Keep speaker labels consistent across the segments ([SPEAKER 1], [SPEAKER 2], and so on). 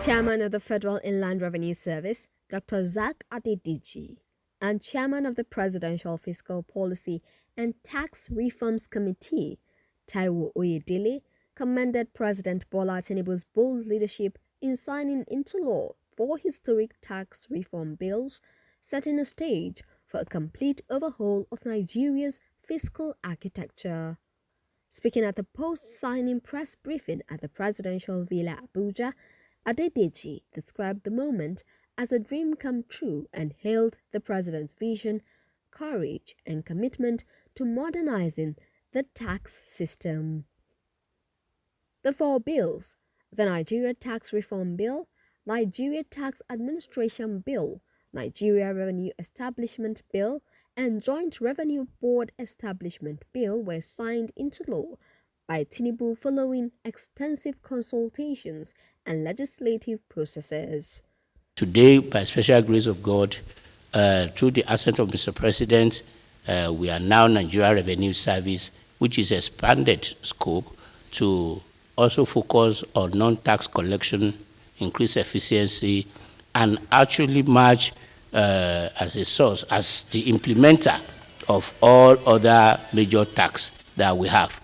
[SPEAKER 1] Chairman of the Federal Inland Revenue Service, Dr. Zacch Adedeji, and Chairman of the Presidential Fiscal Policy and Tax Reforms Committee, Taiwo Oyedele, commended President Bola Tinubu's bold leadership in signing into law 4 historic tax reform bills, setting a stage for a complete overhaul of Nigeria's fiscal architecture. Speaking at the post-signing press briefing at the Presidential Villa Abuja, Adedeji described the moment as a dream come true and hailed the president's vision, courage, and commitment to modernizing the tax system. The 4 bills, the Nigeria Tax Reform Bill, Nigeria Tax Administration Bill, Nigeria Revenue Establishment Bill, and Joint Revenue Board Establishment Bill were signed into law by Tinubu following extensive consultations and legislative processes.
[SPEAKER 2] Today, by special grace of God, through the assent of Mr. President, we are now Nigeria Revenue Service, which is expanded scope to also focus on non-tax collection, increase efficiency, and actually merge as a source, as the implementer of all other major tax that we have.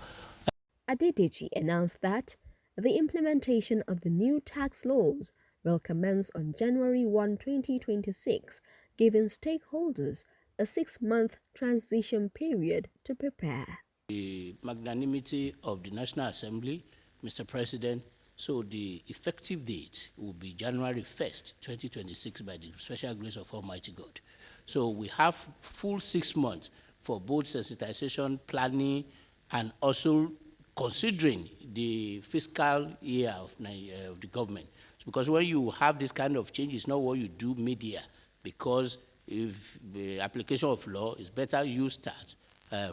[SPEAKER 1] Adedeji announced that the implementation of the new tax laws will commence on January 1, 2026, giving stakeholders a 6-month transition period to prepare.
[SPEAKER 2] The magnanimity of the National Assembly, Mr. President, so the effective date will be January 1st, 2026 by the special grace of Almighty God. So we have full 6 months for both sensitization, planning, and also considering the fiscal year of the government. Because when you have this kind of change, it's not what you do mid-year, because if the application of law is better you start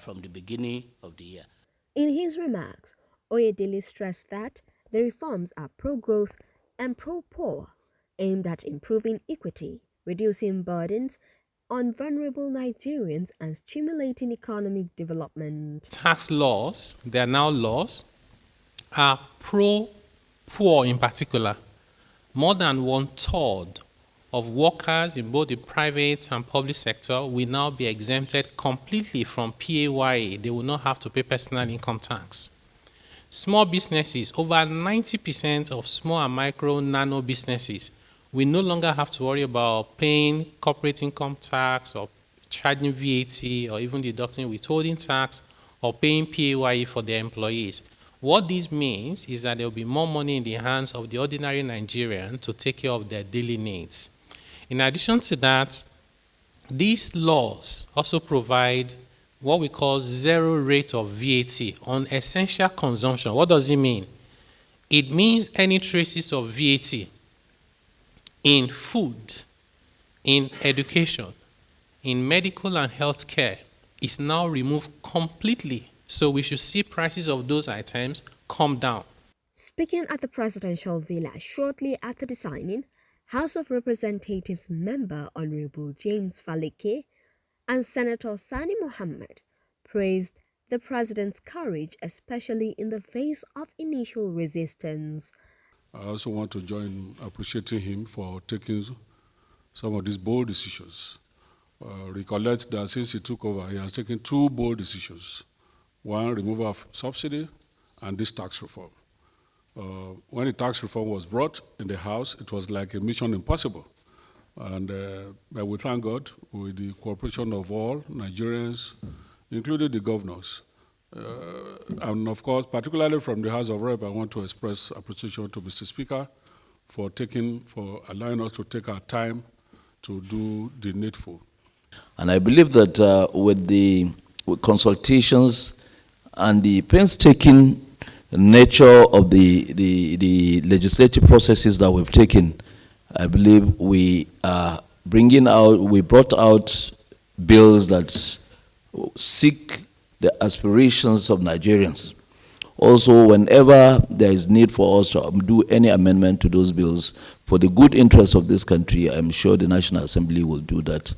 [SPEAKER 2] from the beginning of the year.
[SPEAKER 1] In his remarks, Oyedele stressed that the reforms are pro-growth and pro-poor, aimed at improving equity, reducing burdens on vulnerable Nigerians, and stimulating economic development.
[SPEAKER 3] Tax laws, they are now laws, are pro-poor in particular. More than 1/3 of workers in both the private and public sector will now be exempted completely from PAYE. They will not have to pay personal income tax. Small businesses, over 90% of small and micro nano businesses, we no longer have to worry about paying corporate income tax or charging VAT or even deducting withholding tax or paying PAYE for their employees. What this means is that there will be more money in the hands of the ordinary Nigerian to take care of their daily needs. In addition to that, these laws also provide what we call zero rate of VAT on essential consumption. What does it mean? It means any traces of VAT in food, in education, in medical and health care is now removed completely. So we should see prices of those items come down.
[SPEAKER 1] Speaking at the Presidential Villa shortly after the signing, House of Representatives member Honorable James Faleke and Senator Sani Mohammed praised the president's courage, especially in the face of initial resistance.
[SPEAKER 4] I also want to join appreciating him for taking some of these bold decisions. Recollect that since he took over, he has taken 2 bold decisions. One, removal of subsidy, and this tax reform. When the tax reform was brought in the House, it was like a mission impossible. And but we thank God, with the cooperation of all Nigerians, including the governors, and of course, particularly from the House of Rep, I want to express appreciation to Mr. Speaker for allowing us to take our time to do the needful.
[SPEAKER 5] And I believe that with consultations and the painstaking nature of the legislative processes that we've taken, I believe we brought out bills that seek the aspirations of Nigerians. Also, whenever there is need for us to do any amendment to those bills for the good interest of this country, I'm sure the National Assembly will do that.